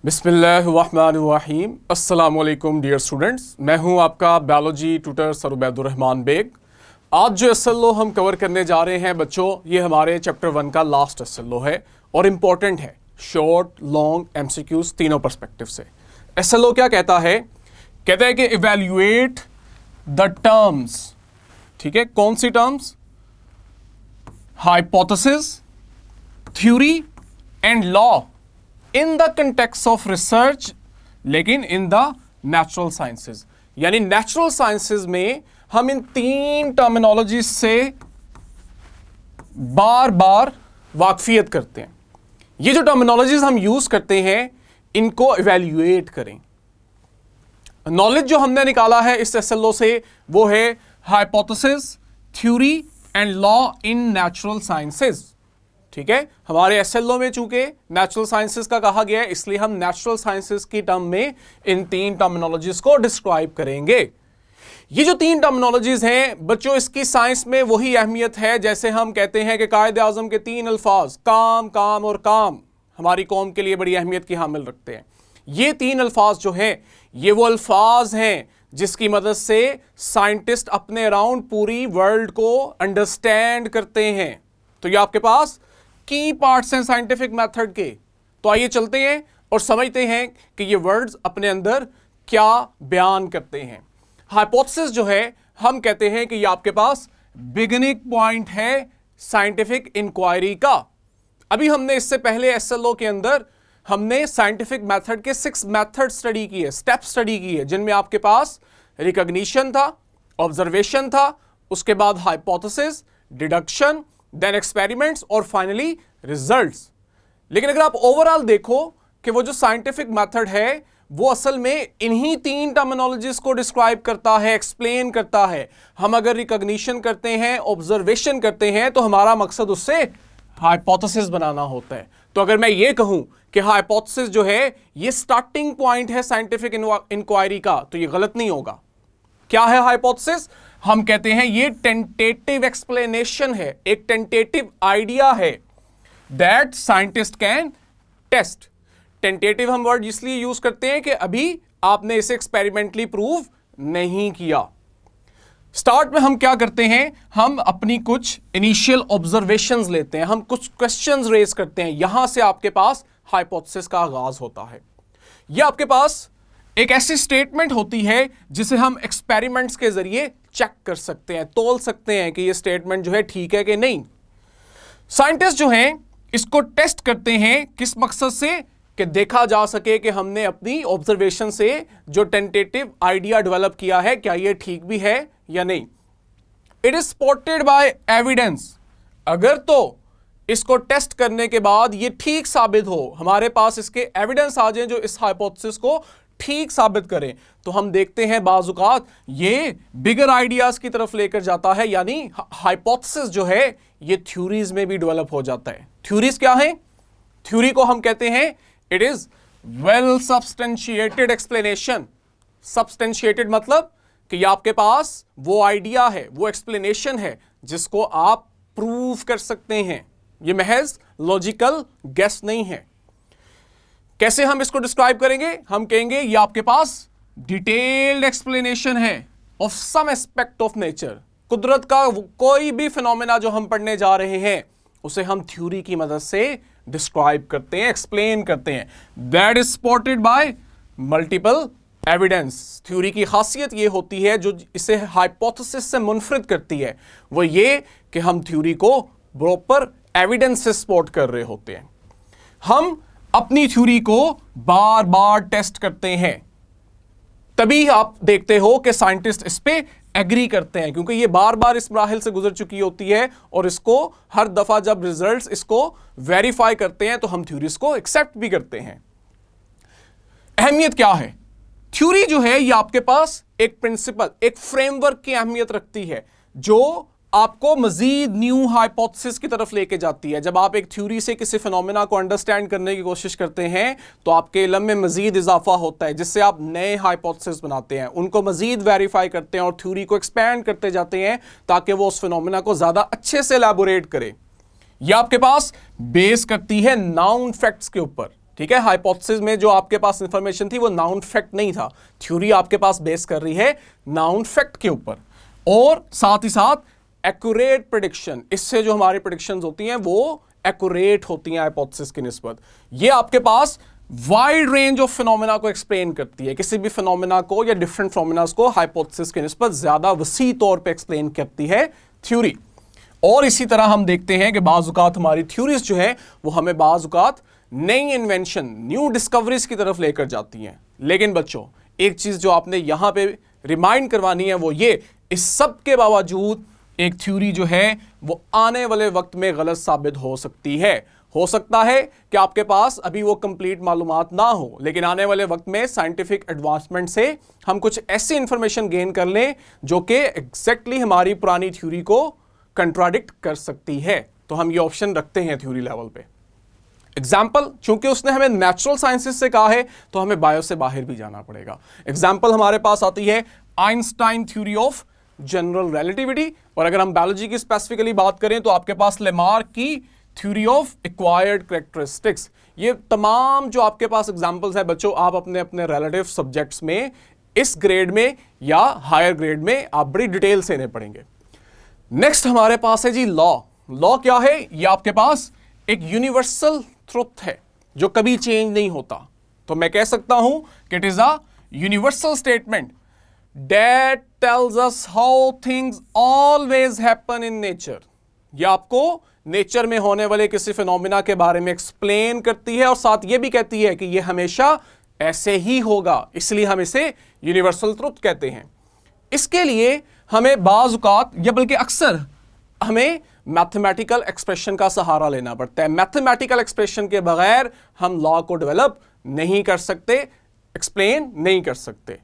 बिस्मिल्लाहिर्रहमानिर्रहीम। अस्सलाम वालेकुम डियर स्टूडेंट्स, मैं हूं आपका बायोलॉजी ट्यूटर सर उबैदुर्रहमान बेग। आज जो एसएलओ हम कवर करने जा रहे हैं बच्चों, ये हमारे चैप्टर 1 का लास्ट एसएलओ है और इम्पॉर्टेंट है। शॉर्ट, लॉन्ग, एमसीक्यूज तीनों पर्सपेक्टिव से। एसएलओ क्या कहता है? कहता है कि इवैल्यूएट द टर्म्स। ठीक है, कौन सी terms? Hypothesis, theory and law in the context of research, लेकिन इन द नेचुरल साइंसेज। यानी नेचुरल साइंसेज में हम इन तीन टर्मिनोलॉजी से बार बार वाकफियत करते हैं। ये जो टर्मिनोलॉजीज हम यूज करते हैं, इनको इवैल्यूएट करें। नॉलेज जो हमने निकाला है इस एसएलओ से वो है hypothesis, theory and law in natural sciences. ठीक है, हमारे एसएलओ में चूंकि नेचुरल साइंसेज का कहा गया है, इसलिए हम नेचुरल साइंसेज की टर्म में इन तीन टर्मिनोलॉजीज को डिस्क्राइब करेंगे। ये जो तीन टर्मिनोलॉजीज हैं बच्चों, इसकी साइंस में वही अहमियत है जैसे हम कहते हैं कि कायदे आजम के तीन अल्फाज काम, काम और काम हमारी कौम के लिए बड़ी अहमियत की हामिल रखते हैं। ये तीन अल्फाज जो हैं, ये वो अल्फाज हैं जिसकी मदद से साइंटिस्ट अपने अराउंड पूरी वर्ल्ड को अंडरस्टैंड करते हैं। तो ये आपके पास की पार्ट्स हैं साइंटिफिक मेथड के। तो आइए चलते हैं और समझते हैं कि ये वर्ड्स अपने अंदर क्या बयान करते हैं। हाइपोथेसिस जो है, हम कहते हैं कि ये आपके पास बिगिनिंग पॉइंट है साइंटिफिक इंक्वायरी का। अभी हमने इससे पहले एसएलओ के अंदर हमने साइंटिफिक मेथड के 6 मेथड स्टडी किए, स्टेप स्टडी किए, जिनमें आपके पास रिकॉग्निशन था, ऑब्जर्वेशन था, उसके बाद हाइपोथेसिस, डिडक्शन, देन एक्सपेरिमेंट्स और फाइनली रिजल्ट्स। लेकिन अगर आप ओवरऑल देखो कि वो जो साइंटिफिक मेथड है वो असल में इन्हीं तीन टर्मिनोलॉजीज को डिस्क्राइब करता है, एक्सप्लेन करता है। हम अगर रिकॉग्निशन करते हैं, ऑब्जर्वेशन करते हैं, तो हमारा मकसद उससे हाइपोथेसिस बनाना होता है। तो अगर मैं ये कहूं कि हाइपोथेसिस जो है ये स्टार्टिंग पॉइंट है साइंटिफिक इंक्वायरी का, तो ये गलत नहीं होगा। क्या है हाइपोथेसिस? हम कहते हैं ये टेंटेटिव एक्सप्लेनेशन है, एक टेंटेटिव आइडिया है that scientist can test. Tentative हम वर्ड इसलिए यूज करते हैं कि अभी आपने इसे एक्सपेरिमेंटली प्रूव नहीं किया। स्टार्ट में हम क्या करते हैं, हम अपनी कुछ इनिशियल ऑब्जर्वेशंस लेते हैं, हम कुछ क्वेश्चंस रेज करते हैं, यहां से आपके पास हाइपोथेसिस का आगाज होता है। यह आपके पास एक ऐसी स्टेटमेंट होती है जिसे हम एक्सपेरिमेंट्स के जरिए चेक कर सकते हैं, तौल सकते हैं कि यह स्टेटमेंट जो है ठीक है कि नहीं। साइंटिस्ट जो हैं इसको टेस्ट करते हैं किस मकसद से? कि देखा जा सके कि हमने अपनी ऑब्जर्वेशन से जो टेंटेटिव आइडिया डेवलप किया है क्या यह ठीक भी है या नहीं। It is supported by evidence. अगर तो इसको टेस्ट करने के बाद ये ठीक साबित हो, हमारे पास इसके एविडेंस आ जाए जो इस हाइपोथेसिस को ठीक साबित करें, तो हम देखते हैं बाजुकात ये बिगर आइडियाज की तरफ लेकर जाता है। यानी हाइपोथेसिस जो है ये थ्योरीज में भी डेवलप हो जाता है। थ्योरीज क्या है? थ्योरी को हम कहते हैं it is well substantiated explanation. Substantiated मतलब कि ये आपके पास वो आइडिया है, वो एक्सप्लेनेशन है जिसको आप प्रूव कर सकते हैं। ये महज लॉजिकल गेस नहीं है। कैसे हम इसको डिस्क्राइब करेंगे? हम कहेंगे ये आपके पास डिटेल्ड एक्सप्लेनेशन है of some aspect of nature. कुदरत का कोई भी फिनोमेना जो हम पढ़ने जा रहे हैं उसे हम थ्योरी की मदद से डिस्क्राइब करते हैं, एक्सप्लेन करते हैं। That is supported by multiple evidence. Theory की खासियत ये होती है, जो इसे हाइपोथेसिस से मुनफरिद करती है, वो ये कि हम थ्योरी को प्रॉपर एविडेंस से सपोर्ट कर रहे होते हैं। हम अपनी थ्योरी को बार बार टेस्ट करते हैं, तभी आप देखते हो कि साइंटिस्ट इस पे एग्री करते हैं, क्योंकि ये बार बार इस मराहिल से गुजर चुकी होती है और इसको हर दफा जब रिजल्ट्स इसको वेरीफाई करते हैं तो हम थ्योरीज को एक्सेप्ट भी करते हैं। अहमियत क्या है? थ्योरी जो है ये आपके पास एक प्रिंसिपल, एक फ्रेमवर्क की अहमियत रखती है जो आपको मजीद न्यू हाइपोथेसिस की तरफ लेके जाती है। जब आप एक थ्योरी से किसी फिनोमेना को अंडरस्टैंड करने की कोशिश करते हैं तो आपके इल्म में मजीद इजाफा होता है, जिससे आप नए हाइपोथेसिस बनाते हैं, उनको मजीद वेरीफाई करते हैं और थ्योरी को एक्सपैंड करते जाते हैं ताकि वो उस फिनोमेना को ज़्यादा अच्छे से एलैबोरेट करे। यह आपके पास बेस करती है नाउन फैक्ट्स के ऊपर। ठीक है, हाइपोथेसिस में जो आपके पास इंफॉर्मेशन थी वो नाउन फैक्ट नहीं था, थ्योरी आपके पास बेस कर रही है नाउन फैक्ट के ऊपर। और साथ ही साथ एक्यूरेट प्रेडिक्शन, इससे जो हमारी प्रेडिक्शंस होती हैं वो एक्यूरेट होती हैं हाइपोथेसिस की निस्बत। ये आपके पास वाइड रेंज ऑफ फिनोमेना को एक्सप्लेन करती है, किसी भी फिनोमेना को या डिफरेंट फिनोमेना को हाइपोथेसिस की निस्बत ज्यादा वसी तौर पे एक्सप्लेन करती है थ्योरी। और इसी तरह हम देखते हैं कि बाज़ औक़ात हमारी थ्योरीज जो है वो हमें बाज़ औक़ात नई इन्वेंशन, न्यू डिस्कवरीज की तरफ लेकर जाती हैं। लेकिन बच्चों, एक चीज जो आपने यहां पे रिमाइंड करवानी है वो ये, इस सब के बावजूद एक थ्योरी जो है वो आने वाले वक्त में गलत साबित हो सकती है। हो सकता है कि आपके पास अभी वो कंप्लीट मालूमात ना हो, लेकिन आने वाले वक्त में साइंटिफिक एडवांसमेंट से हम कुछ ऐसी इंफॉर्मेशन गेन कर लें जो कि एग्जैक्टली हमारी पुरानी थ्योरी को कंट्राडिक्ट कर सकती है। तो हम ये ऑप्शन रखते हैं थ्योरी लेवल पे। एग्जाम्पल, चूंकि उसने हमें नेचुरल साइंसेस से कहा है तो हमें बायो से बाहर भी जाना पड़ेगा। एग्जाम्पल हमारे पास आती है Einstein theory of general relativity, और अगर हम बायोलॉजी की स्पेसिफिकली बात करें तो आपके पास लेमार्क की थ्योरी ऑफ एक्वायर्ड कैरेक्टरिस्टिक्स। ये तमाम जो आपके पास एग्जाम्पल्स हैं बच्चों, आप अपने अपने रिलेटिव सब्जेक्ट्स में इस ग्रेड में या हायर ग्रेड में आप बड़ी डिटेल से इन्हें पढ़ेंगे। नेक्स्ट हमारे पास है जी लॉ। लॉ क्या है? ये आपके पास एक यूनिवर्सल ट्रुथ है जो कभी चेंज नहीं होता। तो मैं कह सकता हूं कि it is a universal statement that tells us how things always happen in nature. ये आपको नेचर में होने वाले किसी फिनोमिना के बारे में एक्सप्लेन करती है और साथ ये भी कहती है कि ये हमेशा ऐसे ही होगा, इसलिए हम इसे यूनिवर्सल ट्रुथ कहते हैं। इसके लिए हमें बाज़ औक़ात या बल्कि अक्सर हमें मैथमेटिकल एक्सप्रेशन का सहारा लेना पड़ता है। मैथमेटिकल एक्सप्रेशन के बगैर हम लॉ को डेवलप नहीं कर सकते, एक्सप्लेन नहीं कर सकते।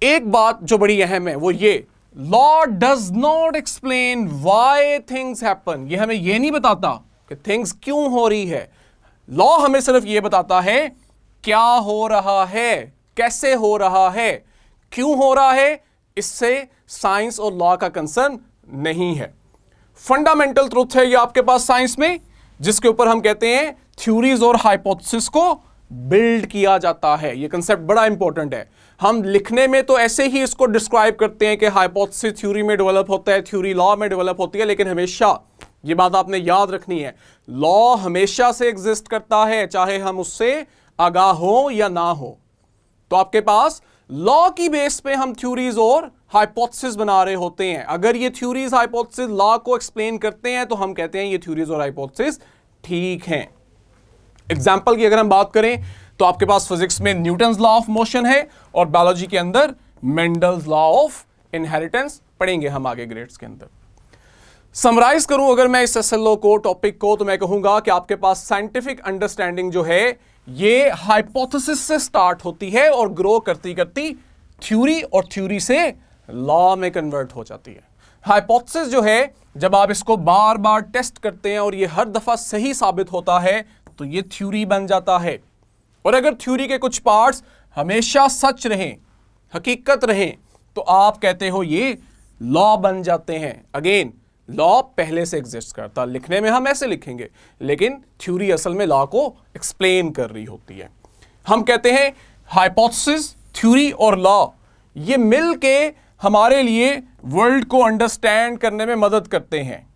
एक बात जो बड़ी अहम है वो ये, law does not explain why things happen. ये हमें ये नहीं बताता कि थिंग्स क्यों हो रही है। लॉ हमें सिर्फ ये बताता है क्या हो रहा है, कैसे हो रहा है, क्यों हो रहा है। इससे साइंस और लॉ का कंसर्न नहीं है। फंडामेंटल ट्रुथ है ये आपके पास साइंस में, जिसके ऊपर हम कहते हैं थ्योरीज और हाइपोथेसिस को बिल्ड किया जाता है। ये कंसेप्ट बड़ा इंपॉर्टेंट है। हम लिखने में तो ऐसे ही इसको डिस्क्राइब करते हैं कि हाइपोथेसिस थ्योरी में डेवलप होता है, थ्योरी लॉ में डेवलप होती है, लेकिन हमेशा ये बात आपने याद रखनी है, लॉ हमेशा से एग्जिस्ट करता है, चाहे हम उससे आगाह हो या ना हो। तो आपके पास लॉ की बेस पे हम थ्योरीज और हाइपोथेसिस बना रहे होते हैं। अगर ये थ्योरीज हाइपोथेसिस लॉ को एक्सप्लेन करते हैं तो हम कहते हैं ये थ्योरीज और हाइपोथेसिस ठीक हैं। एग्जाम्पल की अगर हम बात करें तो आपके पास फिजिक्स में न्यूटन्स लॉ ऑफ मोशन है और बायोलॉजी के अंदर मेंडल्स लॉ ऑफ इनहेरिटेंस पढ़ेंगे हम आगे ग्रेड्स के अंदर। समराइज करूं अगर मैं इस एसएलओ को, टॉपिक को, तो मैं कहूंगा कि आपके पास साइंटिफिक अंडरस्टैंडिंग जो है ये हाइपोथेसिस से स्टार्ट होती है और ग्रो करती करती थ्योरी और थ्योरी से लॉ में कन्वर्ट हो जाती है। हाइपोथेसिस जो है जब आप इसको बार बार टेस्ट करते हैं और ये हर दफा सही साबित होता है तो ये थ्योरी बन जाता है। और अगर थ्योरी के कुछ पार्ट्स हमेशा सच रहें, हकीकत रहें, तो आप कहते हो ये लॉ बन जाते हैं। अगेन लॉ पहले से एग्जिस्ट करता, लिखने में हम ऐसे लिखेंगे, लेकिन थ्योरी असल में लॉ को एक्सप्लेन कर रही होती है। हम कहते हैं हाइपोथेसिस, थ्योरी और लॉ ये मिल के हमारे लिए वर्ल्ड को अंडरस्टैंड करने में मदद करते हैं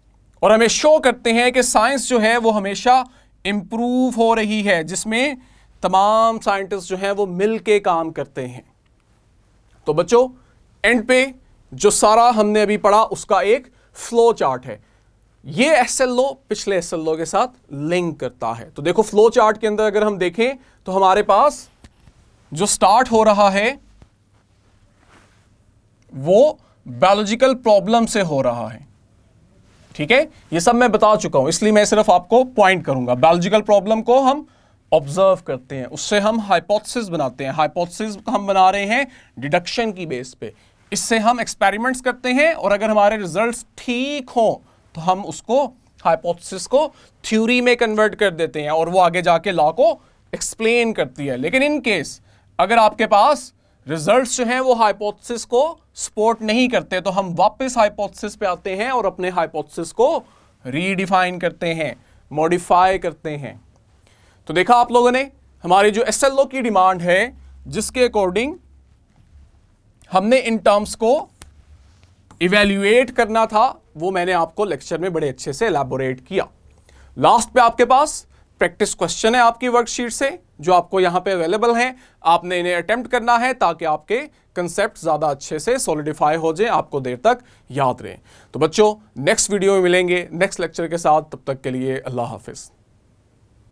और हमें शो करते हैं कि साइंस जो है वो हमेशा इंप्रूव हो रही है, जिसमें तमाम साइंटिस्ट जो हैं वो मिल के काम करते हैं। तो बच्चों, एंड पे जो सारा हमने अभी पढ़ा उसका एक फ्लो चार्ट है। ये एसएलओ पिछले एसएलओ के साथ लिंक करता है। तो देखो फ्लो चार्ट के अंदर अगर हम देखें तो हमारे पास जो स्टार्ट हो रहा है वो बायोलॉजिकल प्रॉब्लम से हो रहा है। ठीक है, ये सब मैं बता चुका हूं, इसलिए मैं सिर्फ आपको पॉइंट करूंगा। बायोलॉजिकल प्रॉब्लम को हम ऑब्जर्व करते हैं, उससे हम हाइपोथेसिस बनाते हैं। हाइपोथेसिस हम बना रहे हैं डिडक्शन की बेस पे। इससे हम एक्सपेरिमेंट्स करते हैं और अगर हमारे रिजल्ट्स ठीक हो तो हम उसको हाइपोथेसिस को थ्योरी में कन्वर्ट कर देते हैं और वो आगे जाके लॉ को एक्सप्लेन करती है। लेकिन इन केस अगर आपके पास रिजल्ट्स जो हैं वो हाइपोथेसिस को सपोर्ट नहीं करते तो हम वापस हाइपोथेसिस पे आते हैं और अपने हाइपोथेसिस को रीडिफाइन करते हैं, मॉडिफाई करते हैं। तो देखा आप लोगों ने हमारी जो SLO की डिमांड है, जिसके अकॉर्डिंग हमने इन टर्म्स को इवैल्यूएट करना था, वो मैंने आपको लेक्चर में बड़े अच्छे से एलैबोरेट किया। लास्ट पे आपके पास प्रैक्टिस क्वेश्चन है आपकी वर्कशीट से, जो आपको यहां पे अवेलेबल हैं। आपने इन्हें अटेम्प्ट करना है ताकि आपके कंसेप्ट ज्यादा अच्छे से सॉलिडिफाई हो जाए, आपको देर तक याद रहे। तो बच्चों, नेक्स्ट वीडियो में मिलेंगे नेक्स्ट लेक्चर के साथ। तब तक के लिए अल्लाह हाफिज।